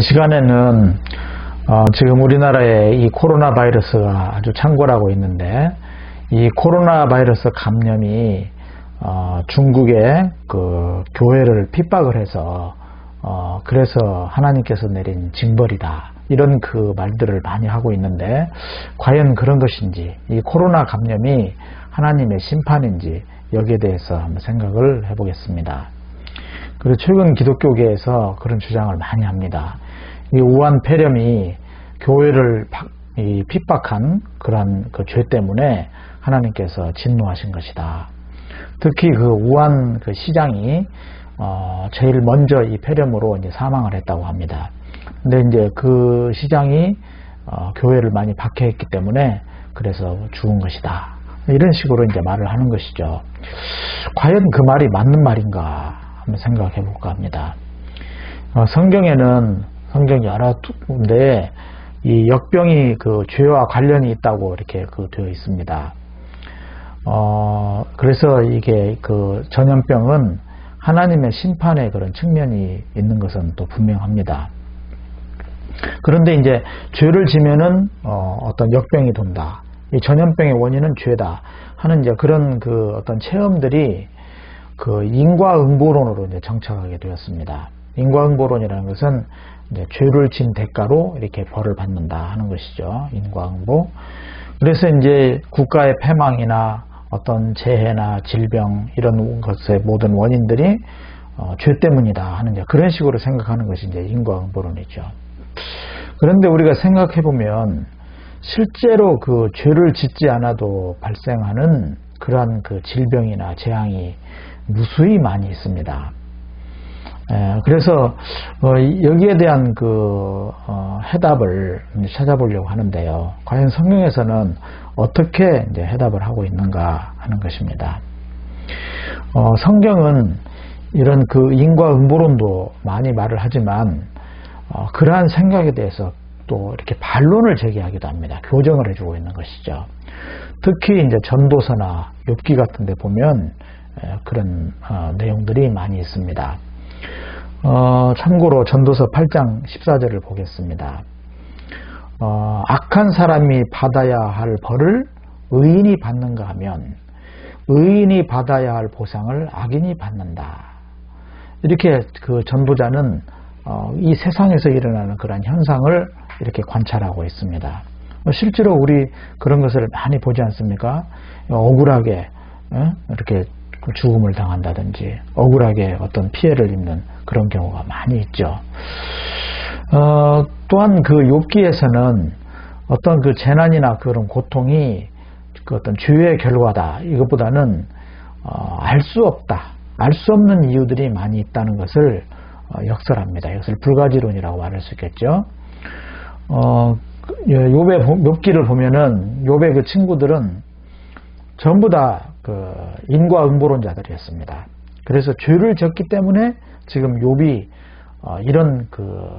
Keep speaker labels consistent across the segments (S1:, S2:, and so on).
S1: 시간에는 지금 우리나라에 이 코로나 바이러스가 아주 창궐하고 있는데, 이 코로나 바이러스 감염이 중국의 그 교회를 핍박을 해서 그래서 하나님께서 내린 징벌이다, 이런 그 말들을 많이 하고 있는데, 과연 그런 것인지, 이 코로나 감염이 하나님의 심판인지, 여기에 대해서 한번 생각을 해보겠습니다. 그리고 최근 기독교계에서 그런 주장을 많이 합니다. 이 우한 폐렴이 교회를 핍박한 그러한 그 죄 때문에 하나님께서 진노하신 것이다. 특히 그 우한 그 시장이 제일 먼저 이 폐렴으로 이제 사망을 했다고 합니다. 근데 이제 그 시장이 교회를 많이 박해했기 때문에 그래서 죽은 것이다, 이런 식으로 이제 말을 하는 것이죠. 과연 그 말이 맞는 말인가 한번 생각해 볼까 합니다. 성경에는 성경 여러 군데 이 역병이 그 죄와 관련이 있다고 이렇게 되어 있습니다. 그래서 이게 그 전염병은 하나님의 심판의 그런 측면이 있는 것은 또 분명합니다. 그런데 이제 죄를 지면은 어떤 역병이 돈다, 이 전염병의 원인은 죄다 하는 이제 그런 그 어떤 체험들이 그 인과응보론으로 이제 정착하게 되었습니다. 인과응보론이라는 것은 이제 죄를 진 대가로 이렇게 벌을 받는다 하는 것이죠. 인과응보. 그래서 이제 국가의 패망이나 어떤 재해나 질병, 이런 것의 모든 원인들이 죄 때문이다 하는 이제 그런 식으로 생각하는 것이 이제 인과응보론이죠. 그런데 우리가 생각해 보면 실제로 그 죄를 짓지 않아도 발생하는 그러한 그 질병이나 재앙이 무수히 많이 있습니다. 그래서 여기에 대한 그 해답을 찾아보려고 하는데요. 과연 성경에서는 어떻게 이제 해답을 하고 있는가 하는 것입니다. 성경은 이런 그 인과응보론도 많이 말을 하지만 그러한 생각에 대해서 또 이렇게 반론을 제기하기도 합니다. 교정을 해주고 있는 것이죠. 특히 이제 전도서나 욥기 같은 데 보면 그런 내용들이 많이 있습니다. 참고로 전도서 8장 14절을 보겠습니다. 악한 사람이 받아야 할 벌을 의인이 받는가 하면 의인이 받아야 할 보상을 악인이 받는다. 이렇게 그 전도자는 이 세상에서 일어나는 그런 현상을 이렇게 관찰하고 있습니다. 실제로 우리 그런 것을 많이 보지 않습니까? 억울하게 이렇게 죽음을 당한다든지 억울하게 어떤 피해를 입는 그런 경우가 많이 있죠. 또한 그 욥기에서는 어떤 그 재난이나 그런 고통이 그 어떤 죄의 결과다, 이것보다는 알 수 없다, 알 수 없는 이유들이 많이 있다는 것을 역설합니다. 이것을 불가지론이라고 말할 수 있겠죠. 욥기를 보면은 욥의 그 친구들은 전부 다 그 인과응보론자들이었습니다. 그래서 죄를 졌기 때문에 지금 욥이 이런 그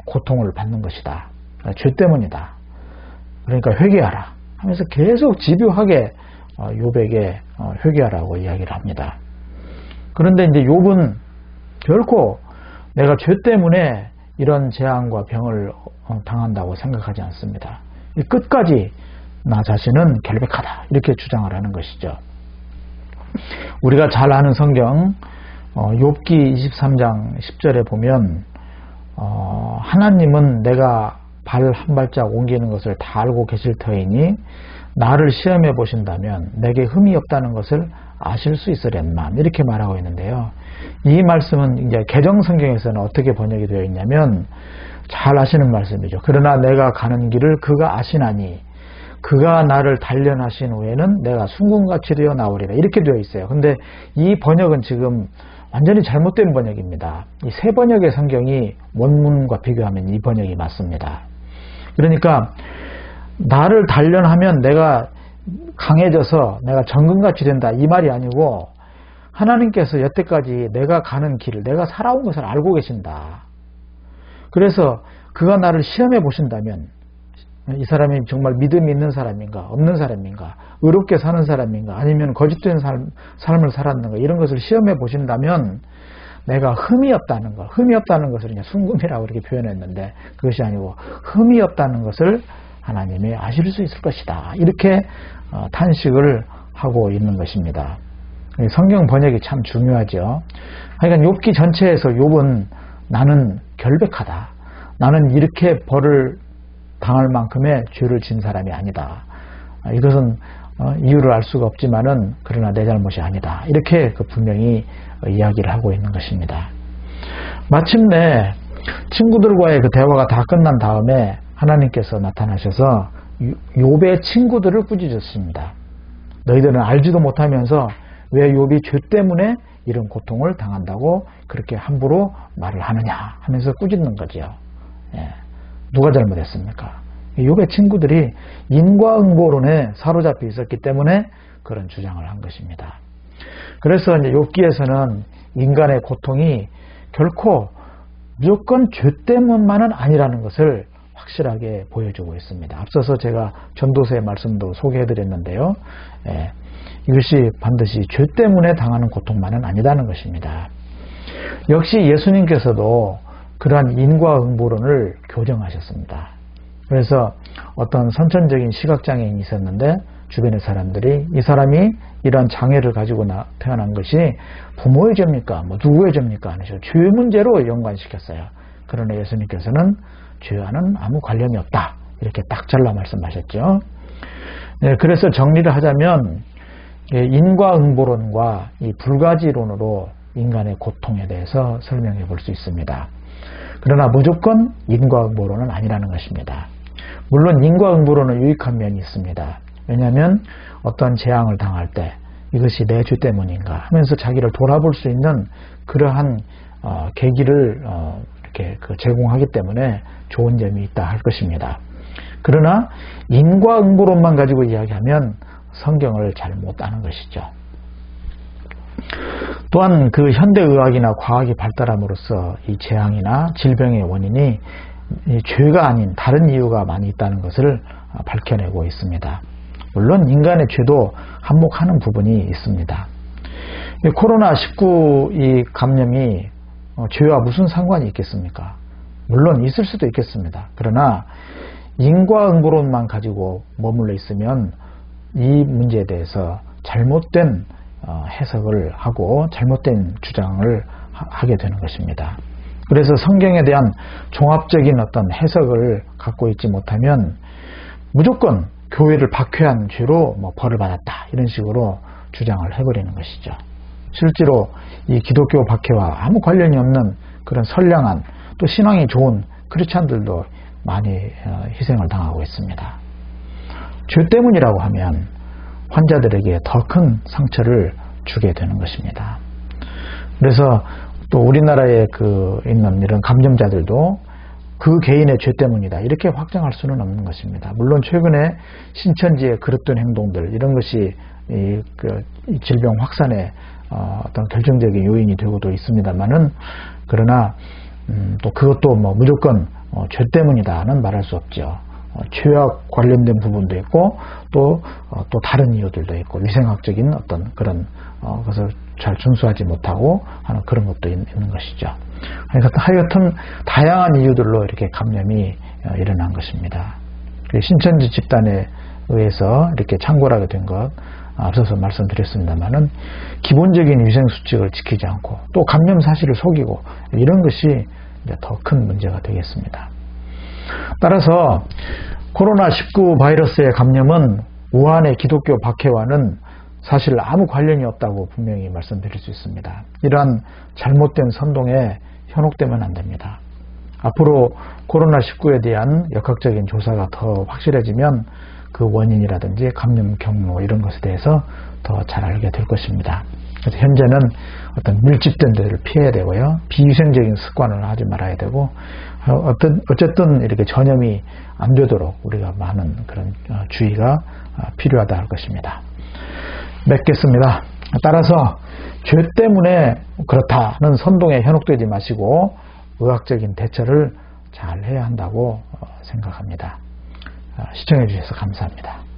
S1: 고통을 받는 것이다, 죄 때문이다, 그러니까 회개하라 하면서 계속 집요하게 욥에게 회개하라고 이야기를 합니다. 그런데 이제 욥은 결코 내가 죄 때문에 이런 재앙과 병을 당한다고 생각하지 않습니다. 끝까지 나 자신은 결백하다, 이렇게 주장을 하는 것이죠. 우리가 잘 아는 성경 욥기 23장 10절에 보면 하나님은 내가 발 한 발짝 옮기는 것을 다 알고 계실 터이니 나를 시험해 보신다면 내게 흠이 없다는 것을 아실 수 있으련만, 이렇게 말하고 있는데요. 이 말씀은 이제 개정 성경에서는 어떻게 번역이 되어 있냐면, 잘 아시는 말씀이죠. 그러나 내가 가는 길을 그가 아시나니 그가 나를 단련하신 후에는 내가 순금같이 되어 나오리라, 이렇게 되어 있어요. 근데 이 번역은 지금 완전히 잘못된 번역입니다. 이 세 번역의 성경이 원문과 비교하면 이 번역이 맞습니다. 그러니까 나를 단련하면 내가 강해져서 내가 정금같이 된다, 이 말이 아니고 하나님께서 여태까지 내가 가는 길을, 내가 살아온 것을 알고 계신다. 그래서 그가 나를 시험해 보신다면 이 사람이 정말 믿음이 있는 사람인가 없는 사람인가, 의롭게 사는 사람인가 아니면 거짓된 삶을 살았는가, 이런 것을 시험해 보신다면 내가 흠이 없다는 것, 흠이 없다는 것을 이제 순금이라고 이렇게 표현했는데 그것이 아니고 흠이 없다는 것을 하나님이 아실 수 있을 것이다. 이렇게 탄식을 하고 있는 것입니다. 성경 번역이 참 중요하죠. 그러니까 욥기 전체에서 욥은 나는 결백하다. 나는 이렇게 벌을 당할 만큼의 죄를 진 사람이 아니다. 이것은 이유를 알 수가 없지만은 그러나 내 잘못이 아니다. 이렇게 분명히 이야기를 하고 있는 것입니다. 마침내 친구들과의 그 대화가 다 끝난 다음에 하나님께서 나타나셔서 욥의 친구들을 꾸짖으셨습니다. 너희들은 알지도 못하면서 왜 욥이 죄 때문에 이런 고통을 당한다고 그렇게 함부로 말을 하느냐 하면서 꾸짖는 거죠. 예. 누가 잘못했습니까? 욥의 친구들이 인과응보론에 사로잡혀 있었기 때문에 그런 주장을 한 것입니다. 그래서 이제 욥기에서는 인간의 고통이 결코 무조건 죄 때문만은 아니라는 것을 확실하게 보여주고 있습니다. 앞서서 제가 전도서의 말씀도 소개해드렸는데요. 예, 이것이 반드시 죄 때문에 당하는 고통만은 아니다는 것입니다. 역시 예수님께서도 그러한 인과응보론을 교정하셨습니다. 그래서 어떤 선천적인 시각장애인이 있었는데 주변의 사람들이 이 사람이 이러한 장애를 가지고 태어난 것이 부모의 죄입니까? 누구의 죄입니까? 하면서 죄 문제로 연관시켰어요. 그러나 예수님께서는 죄와는 아무 관련이 없다. 이렇게 딱 잘라 말씀하셨죠. 네, 그래서 정리를 하자면 인과응보론과 이 불가지론으로 인간의 고통에 대해서 설명해 볼 수 있습니다. 그러나 무조건 인과응보론은 아니라는 것입니다. 물론 인과응보론은 유익한 면이 있습니다. 왜냐하면 어떤 재앙을 당할 때 이것이 내 죄 때문인가 하면서 자기를 돌아볼 수 있는 그러한 계기를 이렇게 제공하기 때문에 좋은 점이 있다 할 것입니다. 그러나 인과응보론만 가지고 이야기하면 성경을 잘 못 아는 것이죠. 또한 그 현대의학이나 과학이 발달함으로써 이 재앙이나 질병의 원인이 이 죄가 아닌 다른 이유가 많이 있다는 것을 밝혀내고 있습니다. 물론 인간의 죄도 한몫하는 부분이 있습니다. 코로나19 이 감염이 죄와 무슨 상관이 있겠습니까? 물론 있을 수도 있겠습니다. 그러나 인과응보론만 가지고 머물러 있으면 이 문제에 대해서 잘못된 해석을 하고 잘못된 주장을 하게 되는 것입니다. 그래서 성경에 대한 종합적인 어떤 해석을 갖고 있지 못하면 무조건 교회를 박해한 죄로 벌을 받았다 이런 식으로 주장을 해버리는 것이죠. 실제로 이 기독교 박해와 아무 관련이 없는 그런 선량한 또 신앙이 좋은 크리스찬들도 많이 희생을 당하고 있습니다. 죄 때문이라고 하면 환자들에게 더 큰 상처를 주게 되는 것입니다. 그래서 또 우리나라에 있는 이런 감염자들도 그 개인의 죄 때문이다 이렇게 확정할 수는 없는 것입니다. 물론 최근에 신천지에 그릇된 행동들 이런 것이 이 질병 확산의 어떤 결정적인 요인이 되고도 있습니다만은 그러나 또 그것도 무조건 죄 때문이다는 말할 수 없죠. 죄와 관련된 부분도 있고 또 다른 이유들도 있고 위생학적인 어떤 그런 것을 잘 준수하지 못하고 하는 그런 것도 있는 것이죠. 그러니까 하여튼 다양한 이유들로 이렇게 감염이 일어난 것입니다. 신천지 집단에 의해서 이렇게 창궐하게 된 것 앞서서 말씀드렸습니다만은 기본적인 위생 수칙을 지키지 않고 또 감염 사실을 속이고 이런 것이 이제 더 큰 문제가 되겠습니다. 따라서 코로나19 바이러스의 감염은 우한의 기독교 박해와는 사실 아무 관련이 없다고 분명히 말씀드릴 수 있습니다. 이러한 잘못된 선동에 현혹되면 안 됩니다. 앞으로 코로나19에 대한 역학적인 조사가 더 확실해지면 그 원인이라든지 감염 경로 이런 것에 대해서 더 잘 알게 될 것입니다. 그래서 현재는 어떤 밀집된 데를 피해야 되고요. 비위생적인 습관을 하지 말아야 되고 어쨌든 이렇게 전염이 안 되도록 우리가 많은 그런 주의가 필요하다 할 것입니다. 맺겠습니다. 따라서 죄 때문에 그렇다는 선동에 현혹되지 마시고 의학적인 대처를 잘 해야 한다고 생각합니다. 시청해 주셔서 감사합니다.